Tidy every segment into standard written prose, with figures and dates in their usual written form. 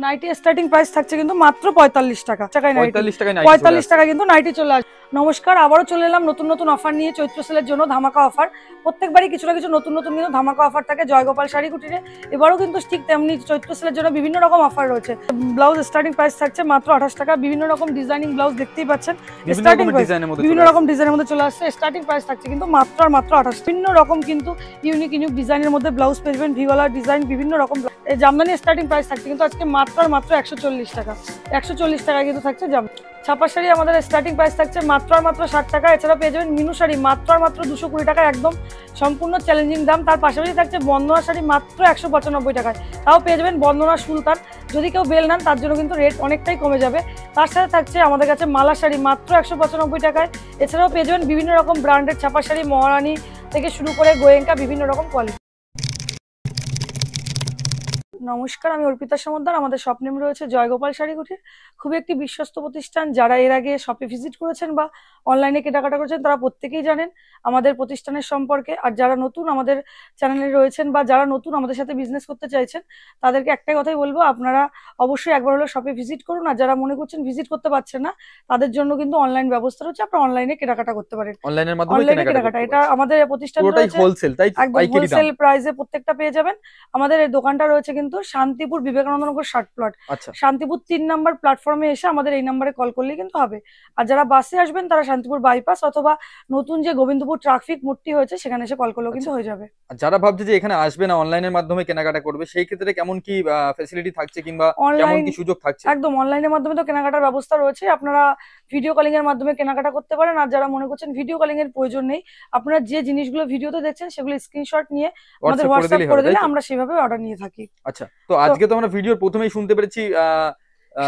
Nightie starting price থাকছে কিন্তু মাত্র 45 টাকা। 45 টাকা কিন্তু নাইটি চলে আসে। নমস্কার, আবারও চলে এলাম নতুন নতুন অফার নিয়ে চৈত্র সেলের জন্য ধামাকা অফার। প্রত্যেকবারই কিছু না কিছু নতুন নতুন কিন্তু ধামাকা অফার থাকে জয়গোপাল শাড়ি কুটিরে। এবারও কিন্তু ঠিক তেমনি চৈত্র সেলের জন্য বিভিন্ন রকম অফার রয়েছে। ব্লাউজ স্টার্টিং প্রাইস থাকছে মাত্র 28 টাকা। বিভিন্ন রকম ডিজাইনিং ব্লাউজ দেখতেই পাচ্ছেন, স্টার্টিং বিভিন্ন রকম ডিজাইনের মধ্যে চলে আসছে। স্টার্টিং প্রাইস থাকছে কিন্তু মাত্র 28। বিভিন্ন রকম কিন্তু ইউনিক ডিজাইনের মধ্যে ব্লাউজ পেয়ে ভিওয়ালা ডিজাইন বিভিন্ন রকম। জামদানি স্টার্টিং প্রাইস থাকছে কিন্তু আজকে মাত্র 140 টাকা। 140 টাকা কিন্তু থাকছে ছাপা শাড়ি। আমাদের স্টার্টিং প্রাইস থাকছে মাত্র 60 টাকা। এছাড়া পেয়ে যাবেন মিনু শাড়ি মাত্র 220 টাকা, একদম সম্পূর্ণ চ্যালেঞ্জিং দাম। তার পাশাপাশি থাকছে বন্দনা শাড়ি মাত্র 195 টাকায়। তাও পেয়ে যাবেন বন্দনা সুলতান। যদি কেউ বেল নেন তার জন্য কিন্তু রেট অনেকটাই কমে যাবে। তার সাথে থাকছে আমাদের কাছে মালা শাড়ি মাত্র 195 টাকায়। এছাড়াও পেয়ে যাবেন বিভিন্ন রকম ব্র্যান্ডেড ছাপা শাড়ি, মহারানী থেকে শুরু করে গোয়েঙ্কা, বিভিন্ন রকম কোয়ালিটি। নমস্কার, আমি অর্পিতা সমদ্দার। আমাদের শপ নেম রয়েছে জয়গোপাল শাড়ি কুটির। খুবই একটি বিশ্বস্ত প্রতিষ্ঠান। যারা এর আগে শপে ভিজিট করেছেন বা অনলাইনে কেনাকাটা করেছেন তারা প্রত্যেকেই জানেন আমাদের প্রতিষ্ঠানের সম্পর্কে। আর যারা নতুন আমাদের চ্যানেলে রয়েছেন বা যারা নতুন আমাদের সাথে বিজনেস করতে চাইছেন তাদেরকে একটাই কথাই বলবো, আপনারা অবশ্যই একবার হলো শপে ভিজিট করুন। আর যারা মনে করছেন ভিজিট করতে পারছেন না তাদের জন্য কিন্তু অনলাইন ব্যবস্থা রয়েছে, আপনারা অনলাইনে কেনাকাটা করতে পারেন। অনলাইনে কেনাকাটা এটা আমাদের প্রতিষ্ঠান একদম হোলসেল প্রাইসে প্রত্যেকটা পেয়ে যাবেন। আমাদের এই দোকানটা রয়েছে কিন্তু শান্তিপুর বিবেকানন্দনগর 60 প্লট। শান্তিপুর 3 নম্বর প্ল্যাটফর্মে এসে আমাদের এই নম্বরে কল করলেই কিন্তু হবে। আর যারা বাসে আসবেন তারা শান্তিপুর বাইপাস অথবা নতুন যে গোবিন্দপুর ট্রাফিক মোড়টি হয়েছে সেখানে এসে কল করলেও কিন্তু হয়ে যাবে। যারা ভাবছে যে এখানে আসবে না, অনলাইনের মাধ্যমে কেনাকাটা করবে, সেই ক্ষেত্রে কেমন কি ফ্যাসিলিটি থাকছে কিংবা কেমন কি সুযোগ থাকছে? একদম অনলাইনের মাধ্যমে তো কেনাকাটার ব্যবস্থা রয়েছে। আপনারা ভিডিও কলিং এর মাধ্যমে কেনাকাটা করতে পারেন। আর যারা মনে করছেন ভিডিও কলিং এর প্রয়োজন নেই, আপনারা যে জিনিসগুলো ভিডিওতে দেখছেন সেগুলো স্ক্রিনশট নিয়ে আমাদের হোয়াটসঅ্যাপ করে দিলে আমরা সেভাবে অর্ডার নিয়ে থাকি। আচ্ছা, তো আজকে তো আমরা ভিডিওর প্রথমেই শুনতে পেরেছি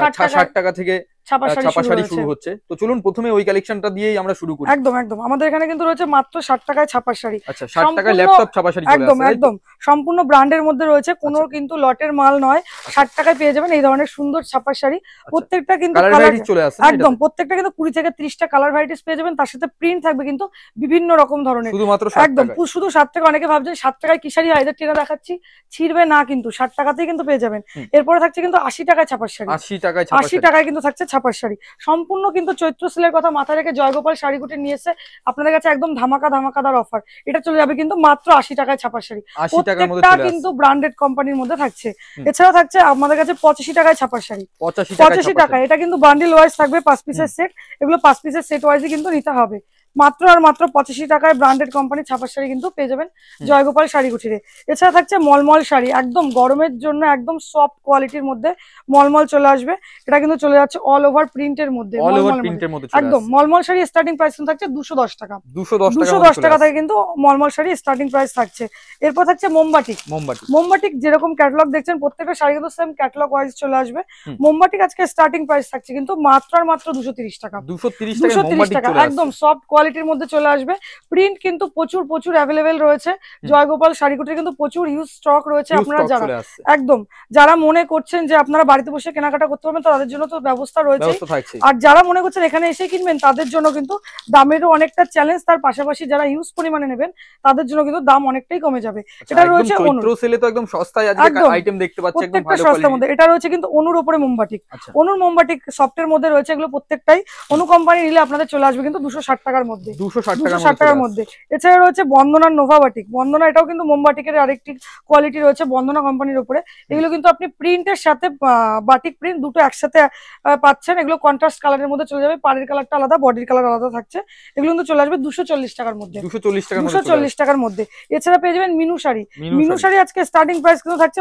60 টাকা থেকে ছাপা শাড়ি শুরু হচ্ছে। তো চলুন প্রথমে ওই কালেকশনটা দিয়েই আমরা শুরু করি। একদম আমাদের এখানে কিন্তু রয়েছে মাত্র 60 টাকায় ছাপা শাড়ি। আচ্ছা, 60 টাকায় ল্যাপটপ ছাপা শাড়ি চলে আসছে। একদম সম্পূর্ণ ব্র্যান্ডের মধ্যে রয়েছে, কোনো কিন্তু লটের মাল নয়। 60 টাকায় পেয়ে যাবেন এই ধরনের সুন্দর ছাপা শাড়ি। প্রত্যেকটা কিন্তু কালার ভ্যারাইটি চলে আসছে। একদম প্রত্যেকটা কিন্তু 20 থেকে 30টা কালার ভ্যারাইটিস পেয়ে যাবেন। তার সাথে প্রিন্ট থাকবে কিন্তু বিভিন্ন রকম ধরনের। শুধুমাত্র একদম শুধু 60 টাকা। অনেকে ভাবছেন 60 টাকায় কি শাড়ি হয়, এদের টেনে দেখাচ্ছি, ছিড়বে না কিন্তু 60 টাকাতেই কিন্তু পেয়ে যাবেন। এরপরে থাকছে কিন্তু 80 টাকায় ছাপা শাড়ি। 80 টাকায় কিন্তু থাকছে ছাপা শাড়ি। সম্পূর্ণ কিন্তু চৈত্র সেলের কথা মাথায় রেখে জয়গোপাল শাড়ি কুটির নিয়ে এসে আপনাদের কাছে একদম ধামাকাদার অফার। এটা চলে যাবে কিন্তু মাত্র 80 টাকায় ছাপা শাড়ি। প্রত্যেকটা কিন্তু ব্র্যান্ডেড কোম্পানির মধ্যে থাকছে। এছাড়া থাকছে আমাদের কাছে 85 টাকায় ছাপা শাড়ি। 85 টাকা। এটা কিন্তু বান্ডিল ওয়াইজ থাকবে, 5 পিসের সেট। এগুলো 5 পিসের সেট ওয়াইজই কিন্তু নিতে হবে। মাত্র 85 টাকায় ব্র্যান্ডেড কোম্পানি ছাপা শাড়ি কিন্তু পেয়ে যাবেন জয়গোপাল শাড়ি কুটিরে। এছাড়া থাকছে মলমল শাড়ি, একদম গরমের জন্য একদম সফট কোয়ালিটির মধ্যে মলমল চলে আসবে। এটা কিন্তু চলে যাচ্ছে অল ওভার প্রিন্টের মধ্যে। একদম মলমল শাড়ি স্টার্টিং প্রাইস থাকছে 210 টাকা। 210 টাকা থেকে কিন্তু মলমল শাড়ি স্টার্টিং প্রাইস থাকছে। এরপর থাকছে মোমবাটিক যেরকম ক্যাটালগ দেখছেন প্রত্যেকটা শাড়ি কিন্তু সেম ক্যাটালগ ওয়াইজ চলে আসবে। মোমবাটিক আজকে স্টার্টিং প্রাইস থাকছে কিন্তু মাত্র 230 টাকা। 230 টাকা একদম সফট কোয়ালিটির মধ্যে চলে আসবে। প্রিন্ট কিন্তু প্রচুর অ্যাভেলেবেল রয়েছে। জয়গোপাল শাড়ি কুটির কিন্তু প্রচুর হিউজ স্টক রয়েছে। আপনারা যারা মনে করছেন যে আপনারা বাড়িতে বসে কেনাকাটা করতে পারবেন তাদের জন্য তো ব্যবস্থা রয়েছে। আর যারা মনে করছেন এখানে এসে কিনবেন তাদের জন্য কিন্তু দামেরও অনেকটা চ্যালেঞ্জ। তার পাশাপাশি যারা হিউজ পরিমাণে নেবেন তাদের জন্য কিন্তু দাম অনেকটাই কমে যাবে। এটা রয়েছে চৈত্র সেলে তো একদম সস্তায় আজকে আইটেম দেখতে পাচ্ছেন, একদম ভালো সস্তার মধ্যে। এটা রয়েছে কিন্তু অনুর উপরে মোমবাটিক। অনুর মোমবাটিক সফটের মধ্যে রয়েছে। এগুলো প্রত্যেকটাই অনু কোম্পানি নিলে আপনাদের চলে আসবে কিন্তু 260 টাকার মধ্যে। 260 টাকার মধ্যে। এছাড়া রয়েছে বন্দনার নোভা বাটিক। বন্দনা এটাও কিন্তু মোমবাটিকের আরেকটি কোয়ালিটি রয়েছে বন্দনা কোম্পানির উপরে। এগুলো কিন্তু আপনি প্রিন্টের সাথে বাটিক প্রিন্ট দুটো একসাথে পাচ্ছেন। এগুলো কন্ট্রাস্ট কালারের মধ্যে চলে যাবে। পাড়ের কালারটা আলাদা, বডির কালার আলাদা থাকছে। এগুলো কিন্তু চলে আসবে 240 টাকার মধ্যে। 240 টাকার মধ্যে। এছাড়া পেয়ে যাবেন মিনু শাড়ি। মিনু শাড়ি আজকে স্টার্টিং প্রাইস কিন্তু থাকছে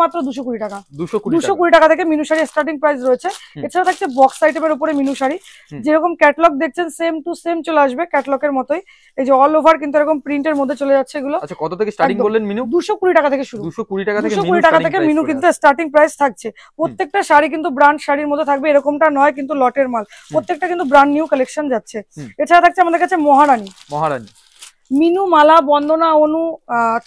মাত্র 220 টাকা। 220 টাকা থেকে মিনু শাড়ি স্টার্টিং প্রাইস রয়েছে। এছাড়া থাকছে বক্স আইটেমের উপরে মিনু শাড়ি। যেরকম ক্যাটালগ দেখছেন সেম টু সেম চলে আসবে ক্যাটালগের মতোই। এই যে অল ওভার কিন্তু এরকম প্রিন্টের মধ্যে চলে যাচ্ছে এগুলো। আচ্ছা, কত থেকে স্টার্টিং বললেন মিনু? 220 টাকা থেকে শুরু। 220 টাকা থেকে মিনু কিন্তু স্টার্টিং প্রাইস থাকছে। প্রত্যেকটা শাড়ি কিন্তু ব্র্যান্ড শাড়ির মধ্যে থাকবে, এরকমটা নয় কিন্তু লটের মাল। প্রত্যেকটা কিন্তু ব্র্যান্ড নিউ কালেকশন যাচ্ছে। এছাড়া থাকছে আমাদের কাছে মহারানী। মিনু, মালা, বন্দনা, অনু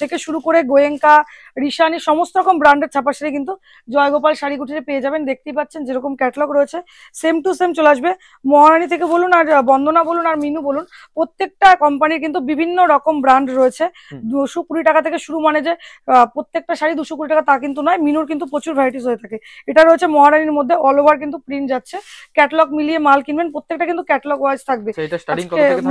থেকে শুরু করে গোয়েঙ্কা, রিশানি সমস্ত রকম ব্র্যান্ডের ছাপার শাড়ি কিন্তু জয়গোপাল শাড়ি কুটিরে পেয়ে যাবেন। দেখতেই পাচ্ছেন যেরকম ক্যাটালগ রয়েছে সেম টু সেম চলে আসবে। মহারানী থেকে বলুন আর বন্দনা বলুন আর মিনু বলুন, প্রত্যেকটা কোম্পানির কিন্তু বিভিন্ন রকম ব্র্যান্ড রয়েছে। 220 টাকা থেকে শুরু, মানে যে প্রত্যেকটা শাড়ি 220 টাকা তা কিন্তু নয়, মিনুর কিন্তু প্রচুর ভ্যারাইটিস হয়ে থাকে। এটা রয়েছে মহারানীর মধ্যে, অল ওভার কিন্তু প্রিন্ট যাচ্ছে। ক্যাটালগ মিলিয়ে মাল কিনবেন, প্রত্যেকটা কিন্তু ক্যাটালগ ওয়াইজ থাকবে।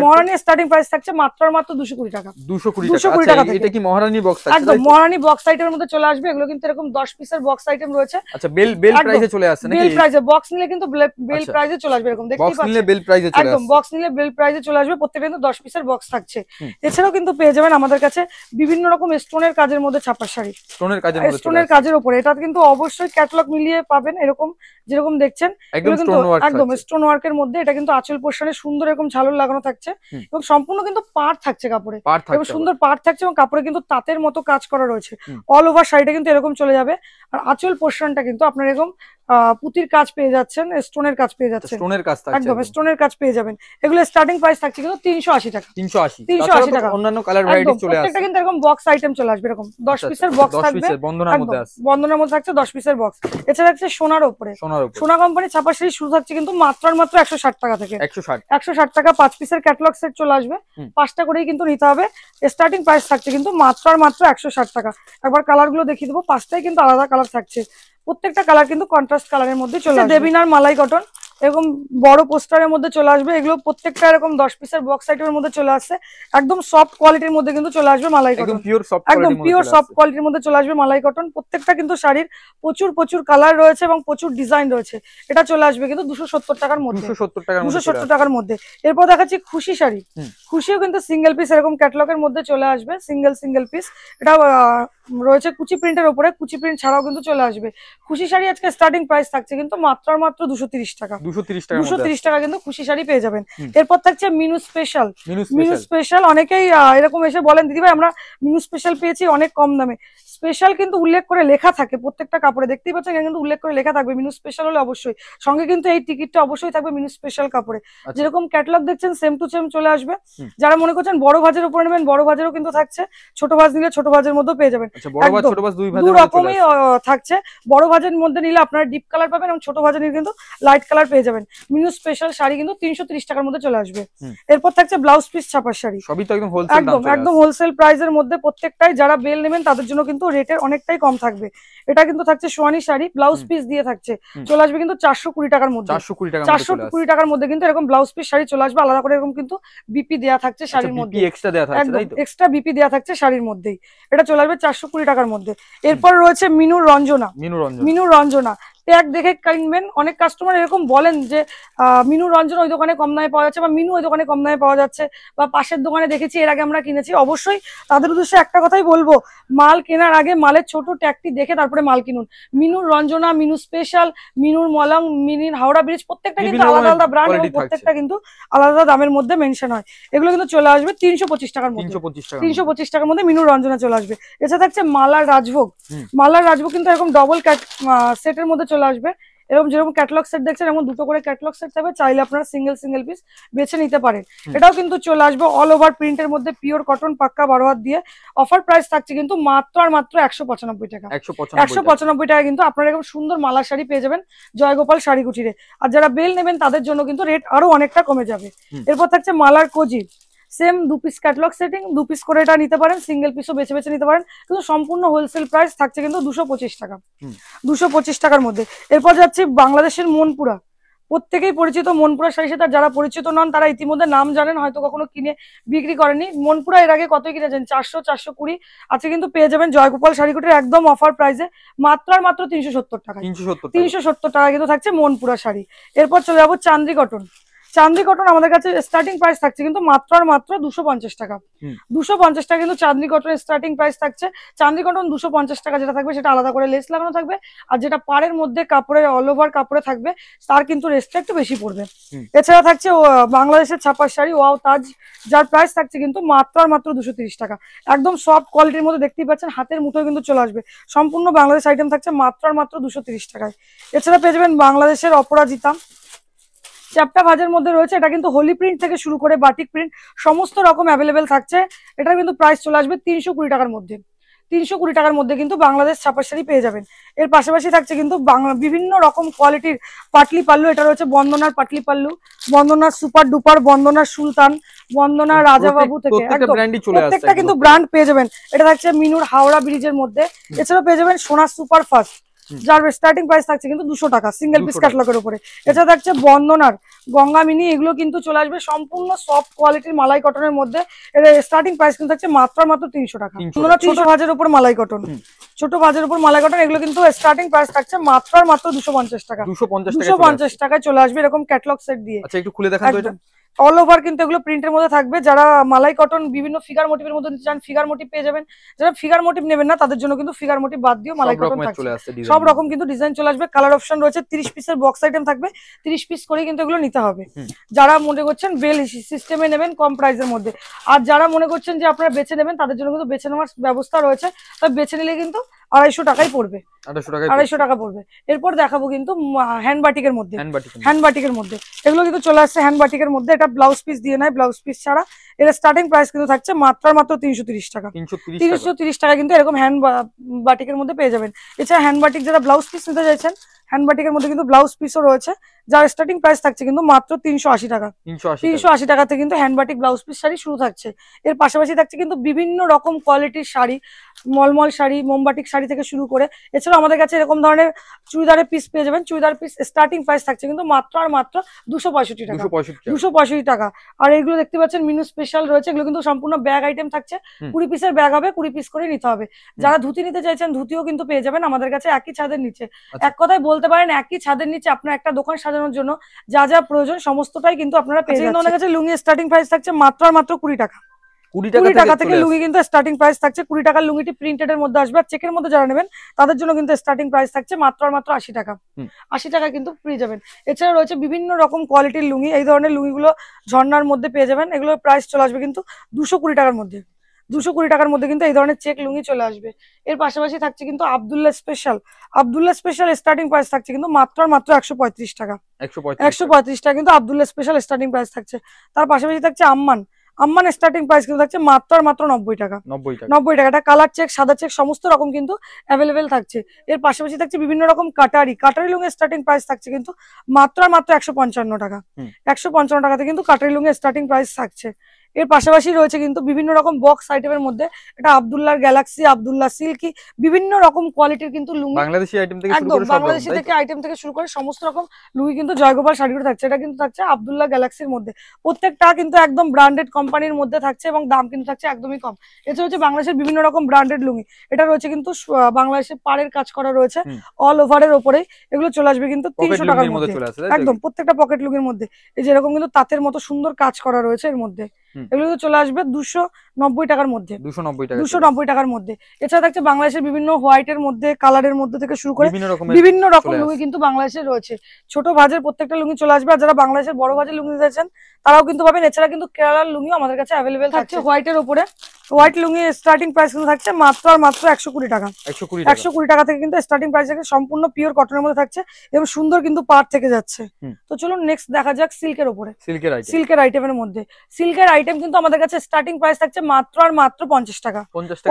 মহারানী স্টার্টিং প্রাইস থাকছে মাত্র 220 টাকা। 220 টাকা। এটা কি মহারানী বক্স? একদম মহারানী বক্স আইটেমের মধ্যে চলে আসবে। এগুলো কিন্তু এরকম 10 পিসের বক্স আইটেম রয়েছে। আচ্ছা, বেল প্রাইসে চলে আসছে নাকি? বেল প্রাইসে বক্স নিলে কিন্তু বেল প্রাইসে চলে আসবে। এরকম দেখতেই পাচ্ছেন, নিলে বেল প্রাইসে চলে আসবে। একদম বক্স নিলে বেল প্রাইসে চলে আসবে। প্রত্যেকটা কিন্তু 10 পিসের বক্স থাকছে। এছাড়াও কিন্তু পেয়ে যাবেন আমাদের কাছে বিভিন্ন রকম স্টোনের কাজের মধ্যে ছাপার শাড়ি, স্টোনের কাজের উপরে। এটা কিন্তু অবশ্যই ক্যাটালগ মিলিয়ে পাবেন। এরকম যেরকম দেখছেন একদম স্টোন ওয়ার্কের মধ্যে। এটা কিন্তু আঁচল পোর্শনে সুন্দর এরকম ঝালর লাগানো থাকছে এবং সম্পূর্ণ কিন্তু পাড় থাকছে কাপড়ে, এবং সুন্দর পাড় থাকছে এবং কাপড়ে কিন্তু তাঁতের মতো কাজ করা রয়েছে। অল ওভার শাড়িটা কিন্তু এরকম চলে যাবে। আর আঁচল পোর্শনটা কিন্তু আপনার এরকম পুতির কাজ পেয়ে যাচ্ছেন, স্টোনের কাজ পেয়ে যাচ্ছে, একদম স্টোনের কাজ পেয়ে যাবেন। এগুলো স্টার্টিং প্রাইস থাকছে কিন্তু 380 টাকা। 380 টাকা। অন্যান্য কালার ভ্যারাইটি চলে আসে। প্রত্যেকটা কিন্তু এরকম বক্স আইটেম চলে আসবে। এরকম 10 পিসের বক্স থাকবে, বন্ধনের মধ্যে থাকছে 10 পিসের বক্স। এছাড়া থাকছে সোনার উপরে। সোনা কোম্পানির ছাপার শাড়ি শুরু থাকছে কিন্তু মাত্র 160 টাকা থেকে। 160 টাকা 5 পিসের ক্যাটালগ সেট চলে আসবে। 5টা করেই কিন্তু নিতে হবে। স্টার্টিং প্রাইস থাকছে কিন্তু মাত্র 160 টাকা। একবার কালার গুলো দেখিয়ে দেবো। 5টাই কিন্তু আলাদা কালার থাকছে। প্রত্যেকটা কালার কিন্তু কন্ট্রাস্ট কালারের মধ্যে চলে আসবে। দেবিনার মালাই কটন এরকম বড় পোস্টারের মধ্যে চলে আসবে। এগুলো প্রত্যেকটা এরকম 10 পিসের বক্স আইটেমের মধ্যে চলে আসছে। একদম সফট কোয়ালিটির মধ্যে কিন্তু চলে আসবে মালাই কটন, একদম পিওর সফট কোয়ালিটির মধ্যে চলে আসবে মালাই কটন। প্রত্যেকটা কিন্তু শাড়ির প্রচুর কালার রয়েছে এবং প্রচুর ডিজাইন রয়েছে। এটা চলে আসবে কিন্তু 270 টাকার মধ্যে, 270 টাকার মধ্যে। এরপর দেখাচ্ছি খুশি শাড়ি। খুশিও কিন্তু সিঙ্গেল পিস এরকম ক্যাটালগের মধ্যে চলে আসবে, সিঙ্গেল পিস। এটা রয়েছে কুচি প্রিন্টের উপরে, কুচি প্রিন্ট ছাড়াও কিন্তু চলে আসবে। খুশি শাড়ি আজকে স্টার্টিং প্রাইস থাকছে কিন্তু মাত্র 230 টাকা। 230 টাকা কিন্তু খুশি শাড়ি পেয়ে যাবেন। এরপর থাকছে মিনু স্পেশাল। অনেকেই এরকম এসে বলেন দিদি ভাই আমরা মিনু স্পেশাল পেয়েছি অনেক কম দামে। স্পেশাল কিন্তু উল্লেখ করে লেখা থাকে প্রত্যেকটা কাপড়ে, দেখতেই পাচ্ছেন কিন্তু উল্লেখ করে লেখা থাকবে মিনু স্পেশাল হলে অবশ্যই সঙ্গে কিন্তু এই টিকিটটা অবশ্যই থাকবে মিনু স্পেশাল কাপড়ে। যেরকম ক্যাটালগ দেখছেন সেম টু সেম চলে আসবে। যারা মনে করছেন বড় ভাজের উপরে নেবেন, বড় ভাজেরও কিন্তু থাকছে। ছোট ভাজ নিলে ছোট ভাজের মধ্যেও পেয়ে যাবেন। দু রকমই থাকছে। বড় ভাজের মধ্যে নিলে আপনারা ডিপ কালার পাবেন এবং ছোট ভাজের নিলে কিন্তু লাইট কালার পেয়ে যাবেন। মিনু স্পেশাল শাড়ি কিন্তু 330 টাকার মধ্যে চলে আসবে। এরপর থাকছে ব্লাউজ পিস ছাপার শাড়ি, একদম হোলসেল প্রাইসের মধ্যে প্রত্যেকটাই। যারা বেল নেবেন তাদের জন্য কিন্তু রেটের অনেকটাই কম থাকবে। এটা কিন্তু থাকছে সোয়ানি শাড়ি, ব্লাউজ পিস দিয়ে থাকছে, চলে আসবে কিন্তু 420 টাকার মধ্যে। 420 টাকার মধ্যে কিন্তু এরকম ব্লাউজ পিস শাড়ি চলে আসবে। আলাদা করে এরকম কিন্তু বিপি দেওয়া থাকছে শাড়ির মধ্যে, এক্সট্রা বিপি দেওয়া থাকছে শাড়ির মধ্যেই। এটা চলে আসবে 420 টাকার মধ্যে। এরপর রয়েছে মিনুর রঞ্জনা। ট্যাগ দেখে কিনবেন। অনেক কাস্টমার এরকম বলেন যে মিনু রঞ্জন ওই দোকানে কম দামে পাওয়া যাচ্ছে, বা মিনু ওই দোকানে কম দামে পাওয়া যাচ্ছে, বা পাশের দোকানে দেখেছি এর আগে আমরা কিনেছি। অবশ্যই তাদের উদ্দেশ্যে একটা কথাই বলবো, মাল কেনার আগে মালের ছোট ট্যাগটি দেখে তারপরে মাল কিনুন। মিনুর রঞ্জনা, মিনু স্পেশাল, মিনুর মলং, মিনির হাওড়া ব্রিজ প্রত্যেকটা কিন্তু আলাদা আলাদা ব্র্যান্ড এবং প্রত্যেকটা কিন্তু আলাদা দামের মধ্যে মেনশন হয়। এগুলো কিন্তু চলে আসবে 325 টাকার মধ্যে। 325 টাকার মধ্যে মিনুর রঞ্জনা চলে আসবে। এছাড়া থাকছে মালার রাজভোগ কিন্তু এরকম ডবল সেটের মধ্যে চলে আসবে। এরকম যেরকম ক্যাটালগ সেট দেখছেন এমন দুটো করে ক্যাটালগ সেট থাকবে, চাইলে আপনারা সিঙ্গেল পিস বেছে নিতে পারেন। এটাও কিন্তু চলে আসবে অল ওভার প্রিন্টের মধ্যে, পিওর কটন পাক্কা 12 হাত দিয়ে। অফার প্রাইস থাকছে কিন্তু মাত্র 195 টাকা। 195 টাকা কিন্তু আপনারা এরকম সুন্দর মালা শাড়ি পেয়ে যাবেন জয়গোপাল শাড়ি কুটিরে। আর যারা বেল নেবেন তাদের জন্য কিন্তু রেট আরো অনেকটা কমে যাবে। এরপর থাকছে মালার cosy, same 2 piece catalogue setting, 2 piece করে এটা নিতে পারেন, সিঙ্গেল পিসও বেছে নিতে পারেন। কিন্তু সম্পূর্ণ হোলসেল প্রাইস থাকছে কিন্তু 225 টাকা, 225 টাকার মধ্যে। এরপর যাচ্ছে বাংলাদেশের মনপুরা। প্রত্যেকেই পরিচিত মনপুরা শাড়ির সাথে। যারা পরিচিত নন তারা ইতিমধ্যে নাম জানেন, হয়তো কখনো কিনে বিক্রি করেনি। মনপুরা এর আগে কতই কিনেছেন, 400 420 আছে কিন্তু পেয়ে যাবেন জয়গোপাল শাড়িকুটির একদম অফার প্রাইসে মাত্র 370 টাকা। 370 টাকা কিন্তু থাকছে মনপুরা শাড়ি। এরপর চলে যাবো চান্দ্রি কটন। আমাদের কাছে স্টার্টিং প্রাইস থাকছে কিন্তু মাত্র 250 টাকা। 250 টাকা কিন্তু চাঁদনি কটনের স্টার্টিং প্রাইস থাকছে। চাঁদনি কটন 250 টাকা যেটা থাকবে সেটা আলাদা করে লেস লাগানো থাকবে, আর যেটা পাড়ের মধ্যে কাপড়ের অল ওভার কাপড়ে থাকবে তার কিন্তু রেটটা একটু বেশি পড়বে। এছাড়া থাকছে বাংলাদেশের ছাপার শাড়ি ওয়াও তাজ, যার প্রাইস থাকছে কিন্তু মাত্র 230 টাকা। একদম সফট কোয়ালিটির মধ্যে, দেখতেই পাচ্ছেন হাতের মুঠোয় কিন্তু চলে আসবে। সম্পূর্ণ বাংলাদেশ আইটেম থাকছে মাত্র 230 টাকায়। এছাড়া পেয়ে যাবেন বাংলাদেশের অপরাজিতা, চ্যাপ্টা ভাজের মধ্যে রয়েছে। এটা কিন্তু হোলি প্রিন্ট থেকে শুরু করে বাটিক প্রিন্ট সমস্ত রকম অ্যাভেলেবেল থাকছে। এটার কিন্তু প্রাইস চলে আসবে 320 টাকার মধ্যে। 320 টাকার মধ্যে কিন্তু বাংলাদেশ ছাপার শাড়ি পেয়ে যাবেন। এর পাশাপাশি থাকছে কিন্তু বিভিন্ন রকম কোয়ালিটির পাটলি পাল্লু। এটা রয়েছে বন্দনার পাটলি পাল্লু, বন্দনার সুপার ডুপার, বন্দনার সুলতান, বন্দনার রাজাবাবু থেকে একদম প্রত্যেকটা কিন্তু ব্র্যান্ড পেয়ে যাবেন। এটা থাকছে মিনুর হাওড়া ব্রিজের মধ্যে। এছাড়াও পেয়ে যাবেন সোনা সুপার ফাস্ট, যার স্টার্টিং প্রাইস থাকছে কিন্তু 200 টাকা সিঙ্গেল পিস ক্যাটালগের উপরে। এছাড়া থাকছে বন্দনার গঙ্গা মিনি, এগুলো কিন্তু চলে আসবে সম্পূর্ণ সফট কোয়ালিটির মালাই কটনের মধ্যে। এর স্টার্টিং প্রাইস কিন্তু থাকছে মাত্র 300 টাকা। ছোট ভাজের উপর মালাই কটন, ছোট ভাজের উপর মালাই কটন, এগুলো কিন্তু স্টার্টিং প্রাইস থাকছে মাত্র 250 টাকা। 250 টাকায় চলে আসবে এরকম ক্যাটালগ সেট দিয়ে। আচ্ছা একটু খুলে দেখান তো এটা। অল ওভার কিন্তু এগুলো প্রিন্টের মধ্যে থাকবে। যারা মালাই কটন বিভিন্ন ফিগার মোটিভের মধ্যে নিতে চান, ফিগার মোটিভ পেয়ে যাবেন। যারা ফিগার মোটিভ নেবেন না তাদের জন্য কিন্তু ফিগার মোটিভ বাদ দিয়ে মালাই কটন থাকছে। সব রকম কিন্তু ডিজাইন চলে আসবে। কালার অপশন রয়েছে। 30 পিসের বক্স আইটেম থাকবে, 30 পিস করে কিন্তু এগুলো নিতে হবে। যারা মনে করছেন বেল সিস্টেমে নেবেন কম প্রাইসের মধ্যে, আর যারা মনে করছেন যে আপনারা বেছে নেবেন তাদের জন্য কিন্তু বেছে নেওয়ার ব্যবস্থা রয়েছে। তবে বেছে নিলে কিন্তু 250 টাকাই পড়বে, 250 টাকা পড়বে। এরপর দেখাবো কিন্তু হ্যান্ড বাটিকের মধ্যে, হ্যান্ড বাটিকের মধ্যে এগুলো কিন্তু চলে আসছে হ্যান্ড বাটিকের মধ্যে। এটা ব্লাউজ পিস দিয়ে নেয়, ব্লাউজ পিস ছাড়া। এর স্টার্টিং প্রাইস কিন্তু থাকছে মাত্র 330 টাকা। 330 টাকা কিন্তু এরকম হ্যান্ড বাটিকের মধ্যে পেয়ে যাবেন। এছাড়া হ্যান্ড বাটিক যারা ব্লাউজ পিস নিতে চাইছেন, হ্যান্ড বাটিকের মধ্যে কিন্তু ব্লাউজ পিসও রয়েছে, যার স্টার্টিং প্রাইস থাকছে কিন্তু মাত্র 380 টাকা। 380 টাকাতে কিন্তু hand batik blouse piece sari শুরু থাকছে। এর পাশাপাশি থাকছে কিন্তু বিভিন্ন রকম কোয়ালিটির শাড়ি, মলমল শাড়ি, মোমবাটিক শাড়ি থেকে শুরু করে। এছাড়াও আমাদের কাছে এরকম ধরনের চুড়িদারের পিস পেয়ে যাবেন। চুড়িদার পিস স্টার্টিং প্রাইস থাকছে কিন্তু মাত্র 265 টাকা, 265 টাকা। আর এগুলো দেখতে পাচ্ছেন মিনু স্পেশাল রয়েছে। এগুলো কিন্তু সম্পূর্ণ ব্যাগ আইটেম থাকছে। 20 পিসের ব্যাগ হবে, 20 পিস করে নিতে হবে। যারা ধুতি নিতে চাইছেন ধুতিও কিন্তু পেয়ে যাবেন আমাদের কাছে একই ছাদের নিচে। এক কথায় বলতে পারেন একই ছাদের নিচে আপনার একটা দোকান সাজানোর জন্য যা যা প্রয়োজন সমস্তটাই কিন্তু আপনারা পেয়ে যাবেন। আমাদের কাছে লুঙ্গি স্টার্টিং প্রাইস থাকছে মাত্র 20 টাকা। 20 টাকা থেকে লুঙ্গি কিন্তু স্টার্টিং প্রাইস থাকছে। 20 টাকার লুঙ্গিটি প্রিন্টেড এর মধ্যে আসবে। আর চেকের মধ্যে যারা নেবেন তাদের জন্য কিন্তু স্টার্টিং প্রাইস থাকছে মাত্র 80 টাকা। 80 টাকা কিন্তু পেয়ে যাবেন। এছাড়া রয়েছে বিভিন্ন রকম কোয়ালিটির লুঙ্গি। এই ধরনের লুঙ্গিগুলো ঝর্ণার মধ্যে পেয়ে যাবেন। এগুলোর প্রাইস চলে আসবে কিন্তু 220 টাকার মধ্যে। 220 টাকার মধ্যে কিন্তু এই ধরনের চেক লুঙ্গি চলে আসবে। এর পাশাপাশি থাকছে কিন্তু Abdullah special. Abdullah special starting price থাকছে কিন্তু মাত্র 135 টাকা। 135 টাকা কিন্তু আব্দুল্লাহ স্পেশাল স্টার্টিং প্রাইস থাকছে। তার পাশাপাশি থাকছে আম্মান। আম্মান স্টার্টিং প্রাইস কিন্তু থাকছে মাত্র 90 টাকা। 90 টাকা। এটা কালার চেক, সাদা চেক সমস্ত রকম কিন্তু অ্যাভেলেবেল থাকছে। এর পাশাপাশি থাকছে বিভিন্ন রকম কাটারি লুঙ্গের স্টার্টিং প্রাইস থাকছে কিন্তু মাত্র 155 টাকা। 155 টাকাতে কিন্তু কাটারি লুঙ্গের স্টার্টিং প্রাইস থাকছে। এর পাশাপাশি রয়েছে কিন্তু বিভিন্ন রকম বক্স আইটেমের মধ্যে এটা আব্দুল্লাহ গ্যালাক্সি, আব্দুল্লাহ সিল্কি, বিভিন্ন রকম কোয়ালিটির কিন্তু লুঙ্গি বাংলাদেশি আইটেম থেকে শুরু করে বাংলাদেশি থেকে আইটেম থেকে শুরু করে সমস্ত রকম লুঙ্গি কিন্তু জয়গোপাল শাড়িগুলো থাকছে। এটা কিন্তু থাকছে আব্দুল্লাহ গ্যালাক্সির মধ্যে। প্রত্যেকটা কিন্তু একদম ব্র্যান্ডেড কোম্পানির মধ্যে থাকছে এবং দাম কিন্তু থাকছে একদমই কম। এছাড়া হচ্ছে বাংলাদেশের বিভিন্ন রকম ব্র্যান্ডেড লুঙ্গি। এটা রয়েছে কিন্তু বাংলাদেশের পাড়ের কাজ করা রয়েছে অল ওভারের ওপরে। এগুলো চলে আসবে কিন্তু 300 টাকার মধ্যে। একদম প্রত্যেকটা পকেট লুঙ্গির মধ্যে এই যে এরকম কিন্তু তাঁতের মতো সুন্দর কাজ করা রয়েছে এর মধ্যে। এগুলো চলে আসবে 290 টাকার মধ্যে। 290 টাকার মধ্যে। এছাড়া থাকছে বাংলাদেশের বিভিন্ন হোয়াইটের মধ্যে, কালারের মধ্যে থেকে শুরু করে বিভিন্ন রকম লুঙ্গি কিন্তু বাংলাদেশে রয়েছে। ছোট ভাজের প্রত্যেকটা লুঙ্গি চলে আসবে। আর যারা বাংলাদেশের বড় ভাজের লুঙ্গি দিয়েছেন তারাও কিন্তু পাবেন। এছাড়া কিন্তু কেরালার লুঙ্গিও আমাদের কাছে অ্যাভেলেবেল থাকছে হোয়াইটের উপরে। হোয়াইট লুঙ্গি স্টার্টিং প্রাইস কিন্তু থাকছে মাত্র 120 টাকা। 120 টাকা থেকে কিন্তু স্টার্টিং প্রাইস থাকে। সম্পূর্ণ পিওর কটনের মধ্যে থাকছে এবং সুন্দর কিন্তু পাট থেকে যাচ্ছে। তো চলুন নেক্সট দেখা যাক সিল্কের উপরে। সিল্কের আইটেমের মধ্যে সিল্কের আইটেম কিন্তু আমাদের কাছে স্টার্টিং প্রাইস থাকছে মাত্র 50 টাকা।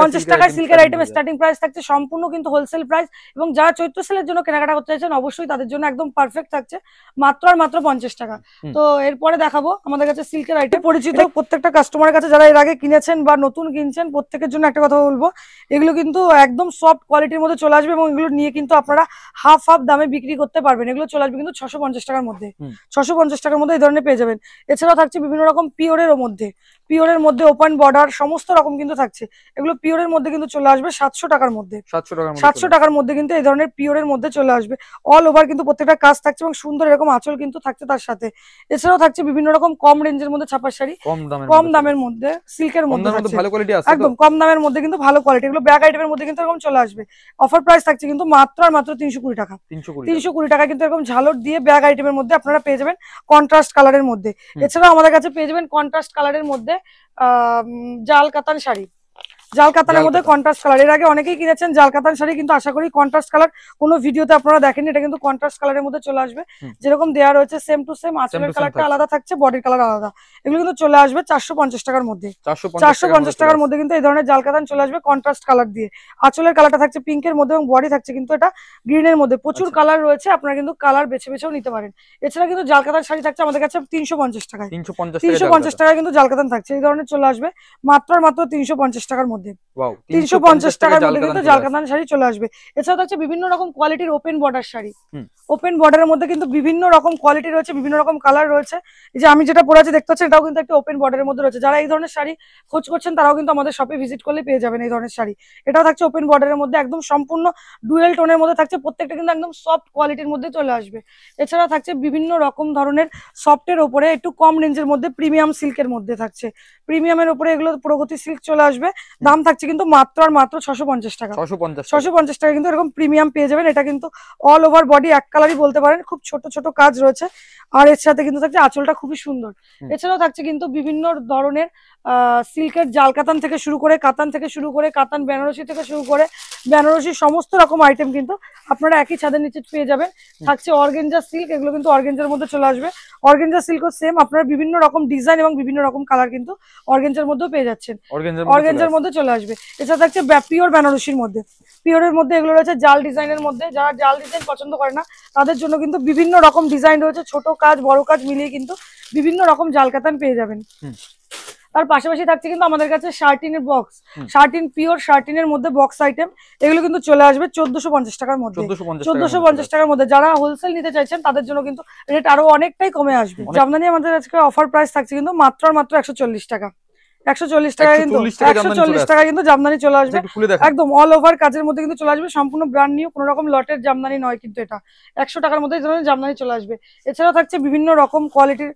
50 টাকায় সিল্কের আইটেম স্টার্টিং প্রাইস থাকছে। সম্পূর্ণ কিন্তু হোলসেল প্রাইস এবং যারা চৈত্র সেলের জন্য কেনাকাটা করতে চাইছেন অবশ্যই তাদের জন্য একদম পারফেক্ট থাকছে মাত্র 50 টাকা। তো এরপরে দেখাবো আমাদের কাছে সিল্কের আইটেম পরিচিত প্রত্যেকটা কাস্টমারের কাছে যারা এর আগে কিনেছেন বা নতুন কিনছেন প্রত্যেকের জন্য একটা কথা বলবো, এগুলো কিন্তু একদম সফট কোয়ালিটির মধ্যে চলে আসবে এবং এগুলো নিয়ে কিন্তু আপনারা হাফ দামে বিক্রি করতে পারবেন। এগুলো চলে আসবে কিন্তু 650 টাকার মধ্যে। 650 টাকার মধ্যে এই ধরনের পেয়ে যাবেন। এছাড়াও থাকছে বিভিন্ন রকম পিওরের মধ্যে ওপেন বর্ডার সমস্ত রকম কিন্তু থাকছে। এগুলো পিওরের মধ্যে কিন্তু চলে আসবে 700 টাকার মধ্যে। 700 টাকার মধ্যে কিন্তু এই ধরনের পিওরের মধ্যে চলে আসবে। অল ওভার কিন্তু প্রত্যেকটা কাজ থাকছে এবং সুন্দর এরকম আঁচল কিন্তু থাকছে তার সাথে। এছাড়াও থাকছে বিভিন্ন রকম কম রেঞ্জের মধ্যে ছাপার শাড়ি, কম দামের মধ্যে সিল্কের মধ্যে একদম কম দামের মধ্যে কিন্তু ভালো কোয়ালিটি। এগুলো ব্যাগ আইটেমের মধ্যে কিন্তু এরকম চলে আসবে। অফার প্রাইস থাকছে কিন্তু মাত্র 320 টাকা। 320 টাকা কিন্তু এরকম ঝালর দিয়ে ব্যাগ আইটেমের মধ্যে আপনারা পেয়ে যাবেন কন্ট্রাস্ট কালারের মধ্যে। এছাড়াও আমাদের কাছে পেয়ে যাবেন কন্ট্রাস্ট কালারের মধ্যে জাল কাতান শাড়ি। জাল কাতানের মধ্যে কন্ট্রাস্ট কালার। এর আগে অনেকেই কিনেছেন জাল কাতান শাড়ি, কিন্তু আশা করি কন্ট্রাস্ট কালার কোনো ভিডিওতে আপনারা দেখেননি। এটা কিন্তু কন্ট্রাস্ট কালারের মধ্যে চলে আসবে, যেরকম দেওয়া রয়েছে সেম টু সেম। আঁচলের কালারটা আলাদা থাকছে, বডির কালার আলাদা। এগুলো কিন্তু চলে আসবে 450 টাকার মধ্যে। 450 টাকার মধ্যে কিন্তু এই ধরনের জাল কাতান চলে আসবে কন্ট্রাস্ট কালার দিয়ে। আঁচলের কালারটা থাকছে পিঙ্কের মধ্যে এবং বডি থাকছে কিন্তু এটা গ্রিনের মধ্যে। প্রচুর কালার রয়েছে, আপনারা কিন্তু কালার বেছে বেছেও নিতে পারেন। এছাড়া কিন্তু জাল কাতান শাড়ি থাকছে আমাদের কাছে 350 টাকায়। 350 টাকায় কিন্তু জাল কাতান থাকছে। এই ধরনের চলে আসবে মাত্র 350 টাকার মধ্যে। 350 টাকার মধ্যে কিন্তু জাল কাতান শাড়ি চলে আসবে। এছাড়া থাকছে বিভিন্ন রকম কোয়ালিটির ওপেন বর্ডার শাড়ি। ওপেন বর্ডারের মধ্যে কিন্তু বিভিন্ন রকম কোয়ালিটি রয়েছে, বিভিন্ন রকম কালার রয়েছে। এই যে আমি যেটা পরে আছি দেখতে পাচ্ছেন, এটাও কিন্তু একটা ওপেন বর্ডারের মধ্যে রয়েছে। যারা এই ধরনের শাড়ি খোঁজ করছেন তারাও কিন্তু আমাদের শপে ভিজিট করলে পেয়ে যাবেন এই ধরনের শাড়ি। এটাও থাকছে ওপেন বর্ডারের মধ্যে, একদম সম্পূর্ণ ডুয়েল টোনের মধ্যে থাকছে। প্রত্যেকটা কিন্তু একদম সফট কোয়ালিটির মধ্যে চলে আসবে। এছাড়া থাকছে বিভিন্ন রকম ধরনের সফটের ওপরে একটু কম রেঞ্জের মধ্যে প্রিমিয়াম সিল্কের মধ্যে থাকছে। প্রিমিয়ামের উপরে এগুলো প্রগতি সিল্ক চলে আসবে। দাম থাকছে কিন্তু মাত্র আর মাত্র 650 টাকা। 650 টাকা কিন্তু এরকম প্রিমিয়াম পেয়ে যাবেন। এটা কিন্তু অল ওভার বডি এক কালারই বলতে পারেন, খুব ছোট ছোট কাজ রয়েছে। আর এর সাথে কিন্তু থাকছে আঁচলটা খুবই সুন্দর। এছাড়াও থাকছে কিন্তু বিভিন্ন ধরনের সিল্কের জাল কাতান থেকে শুরু করে, কাতান থেকে শুরু করে, কাতান বেনারসি থেকে শুরু করে, বেনারসি সমস্ত রকম আইটেম কিন্তু আপনারা একই ছাদের নিচে পেয়ে যাবেন। থাকছে অর্গেঞ্জা সিল্ক, এগুলো কিন্তু অর্গেঞ্জার মধ্যে চলে আসবে। অর্গেঞ্জা সিল্কও সেম, আপনারা বিভিন্ন রকম ডিজাইন এবং বিভিন্ন রকম কালার কিন্তু অর্গেঞ্জার মধ্যেও পেয়ে যাচ্ছেন। অর্গেঞ্জার মধ্যে চলে আসবে। এছাড়া থাকছে পিওর বেনারসির মধ্যে, পিওরের মধ্যে এগুলো রয়েছে জাল ডিজাইনের মধ্যে। যারা জাল ডিজাইন পছন্দ করে না তাদের জন্য কিন্তু বিভিন্ন রকম ডিজাইন রয়েছে, ছোট কাজ বড় কাজ মিলিয়ে কিন্তু বিভিন্ন রকম জাল কাতান পেয়ে যাবেন। তার পাশাপাশি থাকছে কিন্তু আমাদের কাছে শার্টিনের বক্স, শার্টিন পিওর শার্টিনের মধ্যে বক্স আইটেম। এগুলো কিন্তু চলে আসবে 1450 টাকার মধ্যে। 1450 টাকার মধ্যে যারা হোলসেল নিতে চাইছেন তাদের জন্য কিন্তু রেট আরো অনেকটাই কমে আসবে। জামদানি আমাদের আজকে অফার প্রাইস থাকছে কিন্তু মাত্র 140 টাকা। 140 টাকা কিন্তু 140 টাকা কিন্তু জামদানি চলে আসবে। একদম অল ওভার কাজের মধ্যে কিন্তু চলে আসবে, সম্পূর্ণ ব্র্যান্ড নিউ, কোনো রকম লটের জামদানি নয় কিন্তু এটা। 100 টাকার মধ্যে জামদানি চলে আসবে। এছাড়াও থাকছে বিভিন্ন রকম কোয়ালিটির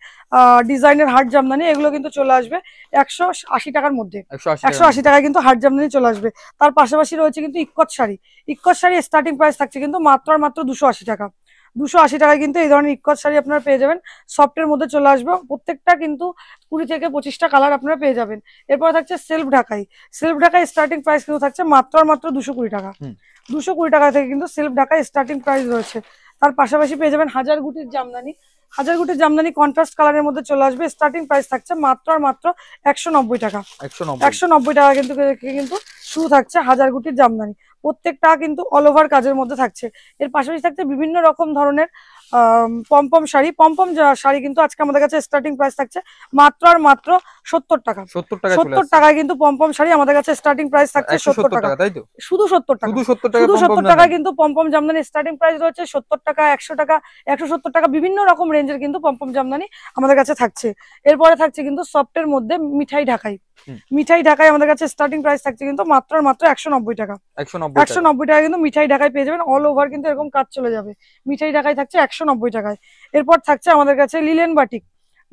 ডিজাইনের হাট জামদানি, এগুলো কিন্তু চলে আসবে 180 টাকার মধ্যে। 180 টাকায় কিন্তু হাট জামদানি চলে আসবে। তার পাশাপাশি রয়েছে কিন্তু ইক্কত শাড়ি। ইক্কত শাড়ি স্টার্টিং প্রাইস থাকছে কিন্তু মাত্র 280 টাকা। 280 টাকায় কিন্তু এই ধরনের ইক্কত শাড়ি আপনারা পেয়ে যাবেন। সফটের মধ্যে চলে আসবে, প্রত্যেকটা কিন্তু 20 থেকে 25টা কালার আপনারা পেয়ে যাবেন। এরপর থাকছে সেলফ ঢাকাই। সেলফ ঢাকাই স্টার্টিং প্রাইস কিন্তু থাকছে মাত্র 220 টাকা। 220 টাকা থেকে কিন্তু সেলফ ঢাকাই স্টার্টিং প্রাইস রয়েছে। তার পাশাপাশি পেয়ে যাবেন হাজার গুটির জামদানি। হাজার গুটির জামদানি কন্ট্রাস্ট কালারের মধ্যে চলে আসবে। স্টার্টিং প্রাইস থাকছে মাত্র 190 টাকা। 190 টাকা কিন্তু শুরু থাকছে হাজার গুটির জামদানি। প্রত্যেকটা কিন্তু অল ওভার কাজের মধ্যে থাকছে। এর পাশাপাশি থাকছে বিভিন্ন রকম ধরনের পমপম শাড়ি। পমপম শাড়ি কিন্তু আজকে আমাদের কাছে স্টার্টিং প্রাইস থাকছে মাত্র আর মাত্র 70 টাকা। 70 টাকায় কিন্তু পমপম শাড়ি আমাদের কাছে স্টার্টিং প্রাইস থাকছে 70 টাকা। শুধু 70 টাকা। শুধু 70 টাকায় কিন্তু পমপম জামদানি স্টার্টিং প্রাইস রয়েছে 70 টাকা, 100 টাকা, 170 টাকা, বিভিন্ন রকম রেঞ্জের কিন্তু পমপম জামদানি আমাদের কাছে থাকছে। এরপরে থাকছে কিন্তু সফটের মধ্যে মিঠাই ঢাকাই। মিঠাই ঢাকায় আমাদের কাছে স্টার্টিং প্রাইস থাকছে কিন্তু মাত্র 190 টাকা। 190 টাকা কিন্তু মিঠাই ঢাকায় পেয়ে যাবেন। অল ওভার কিন্তু এরকম কাজ চলে যাবে। মিঠাই ঢাকায় থাকছে 190 টাকায়। এরপর থাকছে আমাদের কাছে লিলেন বাটিক।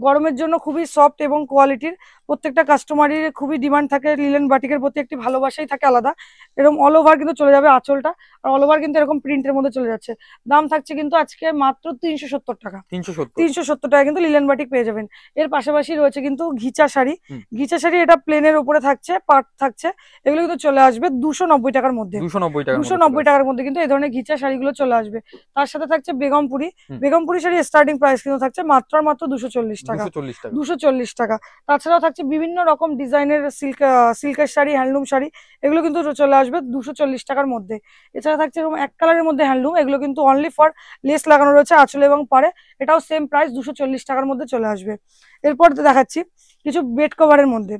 গরমের জন্য খুবই সফট এবং কোয়ালিটির, প্রত্যেকটা কাস্টমারের খুবই ডিমান্ড থাকে। লিলেন বাটিকের প্রতি একটি ভালোবাসাই থাকে আলাদা। এরকম অল ওভার কিন্তু চলে যাবে আঁচলটা, আর অল ওভার কিন্তু এরকম প্রিন্টের মধ্যে চলে যাচ্ছে। দাম থাকছে কিন্তু আজকে মাত্র 370 টাকা। 370 টাকা কিন্তু লিলেন বাটিক পেয়ে যাবেন। এর পাশাপাশি রয়েছে কিন্তু ঘিচা শাড়ি। ঘিচা শাড়ি এটা প্লেনের উপরে থাকছে, পাট থাকছে। এগুলো কিন্তু চলে আসবে 290 টাকার মধ্যে। 290 টাকার মধ্যে কিন্তু এই ধরনের ঘিচা শাড়িগুলো চলে আসবে। তার সাথে থাকছে বেগমপুরি। বেগমপুরি শাড়ি স্টার্টিং প্রাইস কিন্তু থাকছে মাত্র 240 টাকা। 240 টাকা। তাছাড়াও থাকছে বিভিন্ন রকম ডিজাইনের সিল্কের শাড়ি, হ্যান্ডলুম শাড়ি, এগুলো কিন্তু চলে আসবে 240 টাকার মধ্যে। এছাড়া থাকছে এরকম এক কালারের মধ্যে হ্যান্ডলুম, এগুলো কিন্তু অনলি ফর লেস লাগানো রয়েছে আঁচলে এবং পাড়ে। এটাও সেম প্রাইস 240 টাকার মধ্যে চলে আসবে। এরপর দেখাচ্ছি কিছু বেড কভারের মধ্যে।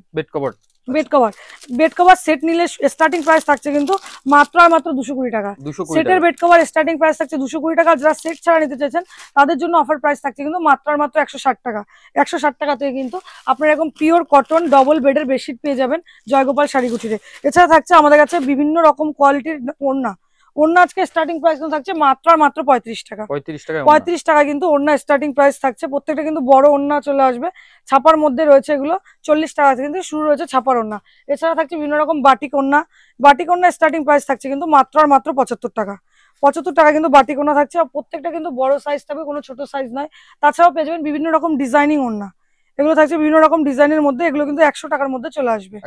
বেড কভার সেট নিলে স্টার্টিং প্রাইস থাকছে কিন্তু মাত্র আর মাত্র 220 টাকা। সেটের বেড কভার স্টার্টিং প্রাইস থাকছে 220 টাকা। যারা সেট ছাড়া নিতে চাইছেন তাদের জন্য অফার প্রাইস থাকছে কিন্তু মাত্র আর মাত্র 160 টাকা। 160 টাকা থেকে কিন্তু আপনারা এরকম পিওর কটন ডবল বেডের বেডশিট পেয়ে যাবেন জয়গোপাল শাড়িগুটিতে। এছাড়া থাকছে আমাদের কাছে বিভিন্ন রকম কোয়ালিটির ওড়না। ওড়না আজকে স্টার্টিং প্রাইস কিন্তু থাকছে মাত্র আর মাত্র 35 টাকা। 35 টাকা কিন্তু ওড়না স্টার্টিং প্রাইস থাকছে। প্রত্যেকটা কিন্তু বড় ওড়না চলে আসবে, ছাপার মধ্যে রয়েছে এগুলো। 40 টাকা থেকে কিন্তু শুরু রয়েছে ছাপার ওড়না। এছাড়া থাকছে বিভিন্ন রকম বাটিক ওড়না। বাটিক ওড়না স্টার্টিং প্রাইস থাকছে কিন্তু মাত্র আর মাত্র 75 টাকা। 75 টাকা কিন্তু বাটিক ওড়না থাকছে। প্রত্যেকটা কিন্তু বড় সাইজ থাকবে, কোনো ছোট সাইজ নয়। তাছাড়াও পেয়ে যাবেন বিভিন্ন রকম ডিজাইনিং ওড়না। এগুলো থাকছে বিভিন্ন রকম ডিজাইনের মধ্যে, এগুলো কিন্তু 100 টাকার মধ্যে চলে আসবে,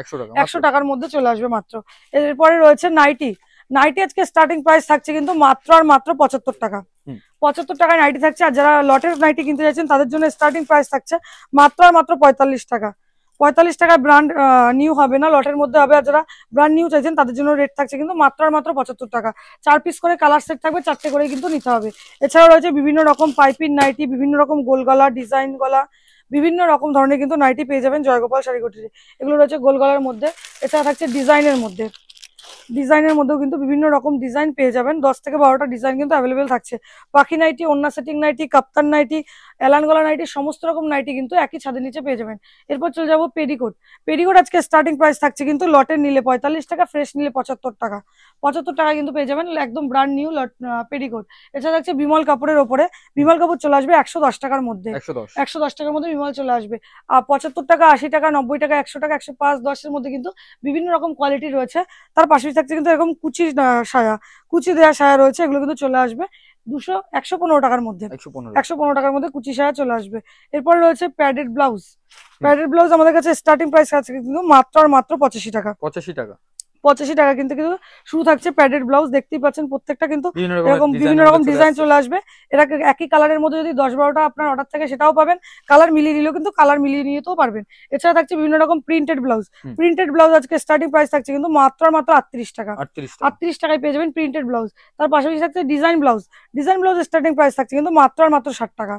100 টাকার মধ্যে চলে আসবে মাত্র। এরপরে রয়েছে নাইটি। নাইটি আজকে স্টার্টিং প্রাইস থাকছে কিন্তু মাত্র আর মাত্র 75 টাকা। 75 টাকায় নাইটি থাকছে। আর যারা লটের নাইটি কিনতে চাইছেন তাদের জন্য স্টার্টিং প্রাইস থাকছে মাত্র আর মাত্র 45 টাকা। 45 টাকায় ব্র্যান্ড নিউ হবে না, লটের মধ্যে হবে। আর যারা ব্র্যান্ড নিউ চাইছেন তাদের জন্য রেট থাকছে কিন্তু মাত্র আর মাত্র 75 টাকা। 4 পিস করে কালার সেট থাকবে, 4টে করে কিন্তু নিতে হবে। এছাড়াও রয়েছে বিভিন্ন রকম পাইপিং নাইটি, বিভিন্ন রকম গোল গলা, ডিজাইন গলা, বিভিন্ন রকম ধরনের কিন্তু নাইটি পেয়ে যাবেন জয়গোপাল শাড়িকুটিতে। এগুলো রয়েছে গোল গলার মধ্যে। এছাড়া থাকছে ডিজাইনের মধ্যে, ডিজাইনের মধ্যেও কিন্তু বিভিন্ন রকম ডিজাইন পেয়ে যাবেন। 10 থেকে 12টা ডিজাইন কিন্তু অ্যাভেলেবেল থাকছে। পাখি নাইটি, ওন্না সেটিং নাইটি, কাপ্তান নাইটি, এলান গলা নাইটি, সমস্ত রকম নাইটি কিন্তু একই ছাদের নিচে পেয়ে যাবেন। এরপর চলে যাবো পেডিকোট। পেডিকোট আজকে স্টার্টিং প্রাইস থাকছে কিন্তু লটের নিলে 45 টাকা, ফ্রেশ নিলে 75 টাকা। 75 টাকা কিন্তু পেয়ে যাবেন একদম ব্র্যান্ড নিউ পেডিকোট। এছাড়া থাকছে বিমল কাপড়ের ওপরে। বিমল কাপড় চলে আসবে 110 টাকার মধ্যে, 110 টাকার মধ্যে বিমল চলে আসবে। আর 75 টাকা, 80 টাকা, 90 টাকা, 100 টাকা, 105, 10-এর মধ্যে কিন্তু বিভিন্ন রকম কোয়ালিটি রয়েছে। তার পাশে থাকছে কিন্তু এরকম কুচি সায়া, কুচি দেওয়া সায়া রয়েছে, এগুলো কিন্তু চলে আসবে 115 টাকার মধ্যে, 115 টাকার মধ্যে কুচি সায়া চলে আসবে। এরপর রয়েছে প্যাডেড ব্লাউজ। প্যাডেড ব্লাউজ আমাদের কাছে স্টার্টিং প্রাইস আছে কিন্তু মাত্র আর মাত্র 85 টাকা। 85 টাকা, 85 টাকা কিন্তু শুরু থাকছে প্যাডেড ব্লাউজ। দেখতেই পাচ্ছেন প্রত্যেকটা কিন্তু এরকম বিভিন্ন রকম ডিজাইন চলে আসবে। এটা একই কালারের মধ্যে যদি 10-12টা আপনার অর্ডার থাকে সেটাও পাবেন, কালার মিলিয়ে নিলেও কিন্তু কালার মিলিয়ে নিতেও পারবেন। এছাড়া থাকছে বিভিন্ন রকম প্রিন্টেড ব্লাউজ। প্রিন্টেড ব্লাউজ আজকে স্টার্টিং প্রাইস থাকছে কিন্তু মাত্র আর মাত্র 38 টাকা। 38 টাকায় পেয়ে যাবেন প্রিন্টেড ব্লাউজ। তার পাশাপাশি থাকছে design blouse. Design blouse starting price থাকছে কিন্তু মাত্র আর মাত্র 60 টাকা।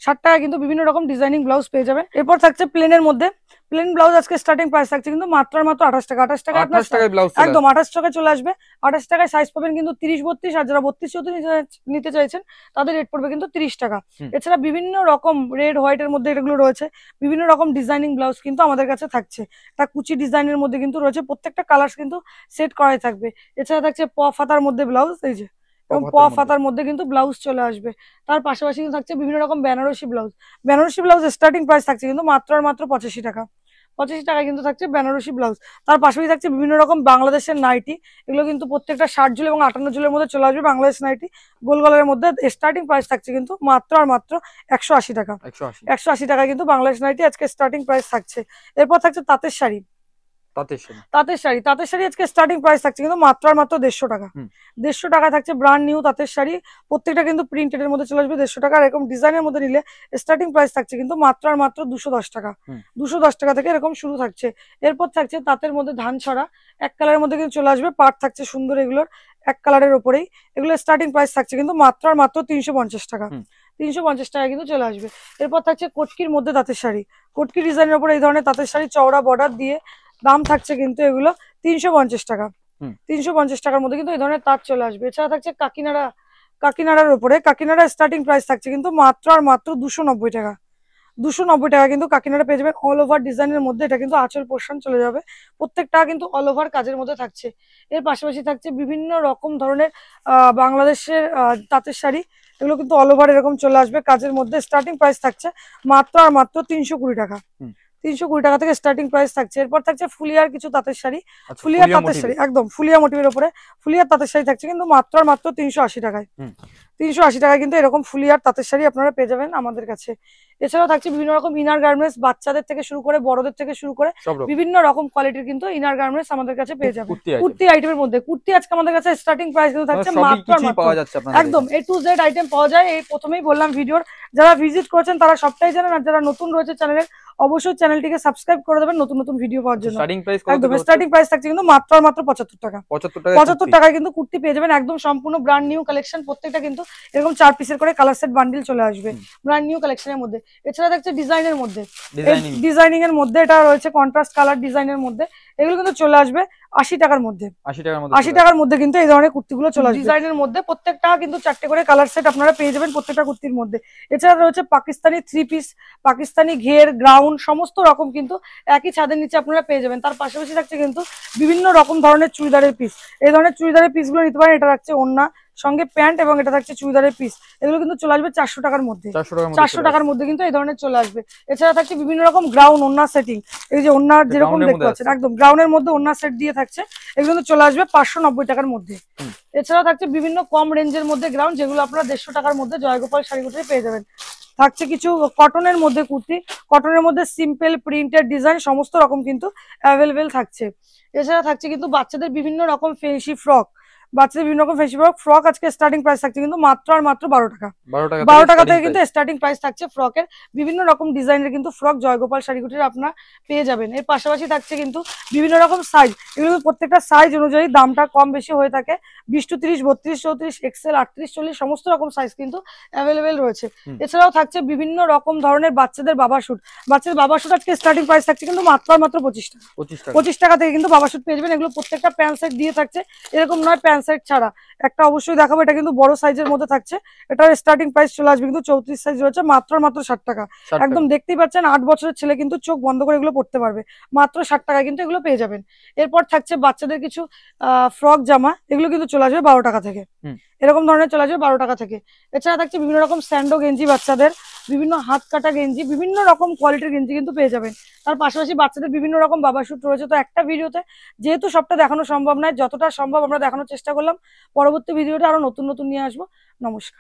60 টাকা কিন্তু বিভিন্ন রকম ডিজাইনিং ব্লাউজ পেয়ে যাবেন। এরপর থাকছে প্লেনের মধ্যে। প্লেন ব্লাউজ আজকে স্টার্টিং প্রাইস থাকছে কিন্তু মাত্র আর মাত্র 28 টাকা। 28 টাকা একদম 28 টাকায় চলে আসবে। 28 টাকায় সাইজ পাবেন কিন্তু 30-32। আর যারা 32-34 নিতে চাইছেন তাদের রেট পড়বে কিন্তু 30 টাকা। এছাড়া বিভিন্ন রকম রেড হোয়াইট এর মধ্যে এগুলো রয়েছে, বিভিন্ন রকম ডিজাইনিং ব্লাউজ কিন্তু আমাদের কাছে থাকছে। একটা কুচি ডিজাইনের মধ্যে কিন্তু রয়েছে, প্রত্যেকটা কালার কিন্তু সেট করাই থাকবে। এছাড়া থাকছে ফাতার মধ্যে ব্লাউজ, এই যে এবং ফাতার মধ্যে কিন্তু ব্লাউজ চলে আসবে। তার পাশাপাশি কিন্তু থাকছে বিভিন্ন রকম Banarasi blouse. Banarasi blouse starting price থাকছে কিন্তু মাত্র আর মাত্র 85 টাকা। 85 টাকায় কিন্তু থাকছে বেনারসি ব্লাউজ। তার পাশাপাশি থাকছে বিভিন্ন রকম বাংলাদেশের নাইটি। এগুলো কিন্তু প্রত্যেকটা 60 ঝুল এবং 58 ঝুলের মধ্যে চলে আসবে। বাংলাদেশ নাইটি গোল গলার মধ্যে স্টার্টিং প্রাইস থাকছে কিন্তু মাত্র আর মাত্র 180 টাকা। 180 টাকায় কিন্তু বাংলাদেশ নাইটি আজকে স্টার্টিং প্রাইস থাকছে। এরপর থাকছে তাঁতের শাড়ি। তাঁতের শাড়ি আজকে স্টার্টিং প্রাইস থাকছে কিন্তু মাত্র আর মাত্র 150 টাকা। 150 টাকা থাকছে ব্র্যান্ড নিউ তাঁতের শাড়ি। প্রত্যেকটা কিন্তু প্রিন্টেড এর মধ্যে চলে আসবে 150 টাকা। এরকম ডিজাইনের মধ্যে নিলে স্টার্টিং প্রাইস থাকছে কিন্তু মাত্র আর মাত্র 210 টাকা। 210 টাকা থেকে এরকম শুরু থাকছে। এরপর থাকছে তাঁতের মধ্যে ধান ছড়া। এক কালারের মধ্যে কিন্তু চলে আসবে, পাট থাকছে সুন্দর, এগুলোর এক কালারের ওপরেই। এগুলো স্টার্টিং প্রাইস থাকছে কিন্তু মাত্র আর মাত্র 350 টাকা। 350 টাকা কিন্তু চলে আসবে। এরপর থাকছে কটকির মধ্যে তাঁতের শাড়ি। কটকি ডিজাইনের উপরে এই ধরনের তাঁতের শাড়ি চওড়া বর্ডার দিয়ে দাম থাকছে কিন্তু এগুলো 350 টাকা। 350 টাকার মধ্যে কিন্তু এই ধরনের তাঁত চলে আসবে। এছাড়া থাকছে কাকিনাড়ার উপরে। কাকিনাড়া স্টার্টিং প্রাইস থাকছে কিন্তু মাত্র আর মাত্র 290 টাকা। 290 টাকা কিন্তু কাকিনাড়া পেয়ে যাবেন অল ওভার ডিজাইনের মধ্যে। এটা কিন্তু আঁচল পোর্শন চলে যাবে, প্রত্যেকটা কিন্তু অল ওভার কাজের মধ্যে থাকছে। এর পাশাপাশি থাকছে বিভিন্ন রকম ধরনের বাংলাদেশের তাঁতের শাড়ি। এগুলো কিন্তু অল ওভার এরকম চলে আসবে কাজের মধ্যে। স্টার্টিং প্রাইস থাকছে মাত্র আর মাত্র 320 টাকা। 320 টাকা থেকে স্টার্টিং প্রাইস থাকছে। এরপর থাকছে ফুলিয়ার কিছু তাঁতের শাড়ি। ফুলিয়ার তাঁতের শাড়ি একদম ফুলিয়া মোটিভের উপরে ফুলিয়ার তাঁতের শাড়ি থাকছে কিন্তু মাত্র আর মাত্র 380 টাকায়। 380 টাকায় কিন্তু এরকম ফুলিয়ার তাঁতের শাড়ি আপনারা পেয়ে যাবেন আমাদের কাছে। এছাড়াও থাকছে বিভিন্ন রকম ইনার গার্মেন্টস, বাচ্চাদের থেকে শুরু করে বড়দের থেকে শুরু করে বিভিন্ন রকম কোয়ালিটির কিন্তু ইনার গার্মেন্টস আমাদের কাছে পেয়ে যাবেন। কুর্তি আইটেমের মধ্যে কুর্তি আজকে আমাদের কাছে স্টার্টিং প্রাইস কিন্তু থাকছে মাত্র একদম A to Z আইটেম পাওয়া যায়। এই প্রথমেই বললাম ভিডিওর যারা ভিজিট করেছেন তারা সবটাই জানেন, আর যারা নতুন রয়েছে চ্যানেলের অবশ্যই চ্যানেলটিকে সাবস্ক্রাইব করে দেবেন নতুন নতুন ভিডিও পাওয়ার জন্য। একদম স্টার্টিং প্রাইস থাকছে কিন্তু মাত্র আর মাত্র 75 টাকা। 75 টাকায় কিন্তু কুর্তি পেয়ে যাবেন একদম সম্পূর্ণ ব্র্যান্ড নিউ কালেকশন। প্রত্যেকটা কিন্তু এরকম 4 পিসের করে কালার সেট বান্ডিল চলে আসবে ব্র্যান্ড নিউ কালেকশনের মধ্যে। এছাড়া থাকছে ডিজাইনের মধ্যে, ডিজাইনিং এর মধ্যে এটা রয়েছে কন্ট্রাস্ট কালার ডিজাইনের মধ্যে। এগুলো কিন্তু চলে আসবে 80 টাকার মধ্যে। 80 টাকার মধ্যে কিন্তু এই ধরনের কুর্তিগুলো চলে আসবে ডিজাইনের মধ্যে। প্রত্যেকটা কিন্তু 4টে করে কালার সেট আপনারা পেয়ে যাবেন প্রত্যেকটা কুর্তির মধ্যে। এছাড়া রয়েছে পাকিস্তানি 3 পিস, পাকিস্তানি ঘের, গ্রাউন্ড সমস্ত রকম কিন্তু একই ছাদের নিচে আপনারা পেয়ে যাবেন। তার পাশাপাশি থাকছে কিন্তু বিভিন্ন রকম ধরনের চুড়িদারের পিস। এই ধরনের চুড়িদারের পিসগুলো নিতে পারেন। এটা রাখছে ওড়না সঙ্গে প্যান্ট এবং এটা থাকছে চুড়িদারের পিস। এগুলো কিন্তু চলে আসবে 400 টাকার মধ্যে। 400 টাকার মধ্যে কিন্তু এই ধরনের চলে আসবে। এছাড়া থাকছে বিভিন্ন রকম গ্রাউন্ড ওড়না সেটিং। এই যে ওড়না যেরকম দেখতে পাচ্ছেন একদম গ্রাউন্ডের মধ্যে ওড়না সেট দিয়ে থাকছে। এগুলো কিন্তু চলে আসবে 590 টাকার মধ্যে। এছাড়াও থাকছে বিভিন্ন কম রেঞ্জের মধ্যে গ্রাউন্ড, যেগুলো আপনারা 150 টাকার মধ্যে জয়গোপাল শাড়িগুটিতে পেয়ে যাবেন। থাকছে কিছু কটনের মধ্যে কুর্তি, কটনের মধ্যে সিম্পল প্রিন্টেড ডিজাইন সমস্ত রকম কিন্তু অ্যাভেলেবেল থাকছে। এছাড়া থাকছে কিন্তু বাচ্চাদের বিভিন্ন রকম ফ্যান্সি ফ্রক, বাচ্চাদের বিভিন্ন রকম ফ্যান্সি ফ্রক আজকে স্টার্টিং প্রাইস থাকছে কিন্তু মাত্র আর মাত্র 12 টাকা। 12 টাকা থেকে কিন্তু স্টার্টিং প্রাইস থাকছে ফ্রকের। বিভিন্ন রকম ডিজাইনের কিন্তু ফ্রক জয়গোপাল শাড়িকুটির আপনারা পেয়ে যাবেন। এর পাশাপাশি থাকছে কিন্তু বিভিন্ন রকম সাইজ, এগুলো প্রত্যেকটা সাইজ অনুযায়ী দামটা কম বেশি হয়ে থাকে। 20 to 30, 32, 34, এক্সেল 38, 40 সমস্ত রকম সাইজ কিন্তু অ্যাভেলেবেল রয়েছে। এছাড়াও থাকছে বিভিন্ন রকম ধরনের বাচ্চাদের বাবা শুট, বাচ্চাদের বাবা শুট আজকে স্টার্টিং প্রাইস থাকছে কিন্তু মাত্র 25 টাকা। 25 টাকা থেকে কিন্তু বাবা শুট পেয়ে যাবেন। এগুলো প্রত্যেকটা প্যান্ট সেট দিয়ে থাকছে, এরকম নয় প্যান্ট সেট ছাড়া। একটা অবশ্যই দেখাবো, এটা কিন্তু বড় সাইজের মধ্যে থাকছে, এটার স্টার্টিং প্রাইস চলে আসবে কিন্তু 34 সাইজ রয়েছে মাত্র 60 টাকা। একদম দেখতেই পাচ্ছেন 8 বছরের ছেলে কিন্তু চোখ বন্ধ করে এগুলো পড়তে পারবে, মাত্র 60 টাকা কিন্তু এগুলো পেয়ে যাবেন। এরপর থাকছে বাচ্চাদের কিছু ফ্রক জামা, এগুলো কিন্তু চলে আসবে 12 টাকা থেকে, এরকম ধরনের চলে আসবে 12 টাকা থেকে। এছাড়া থাকছে বিভিন্ন রকম স্যান্ডো গেঞ্জি, বাচ্চাদের বিভিন্ন হাত কাটা গেঞ্জি, বিভিন্ন রকম কোয়ালিটির গেঞ্জি কিন্তু পেয়ে যাবেন। তার পাশাপাশি বাচ্চাদের বিভিন্ন রকম বাবা শুট রয়েছে। তো একটা ভিডিওতে যেহেতু সবটা দেখানো সম্ভব নয়, যতটা সম্ভব আমরা দেখানোর চেষ্টা করলাম। পরবর্তী ভিডিওটা আরো নতুন নতুন নিয়ে আসবো। নমস্কার।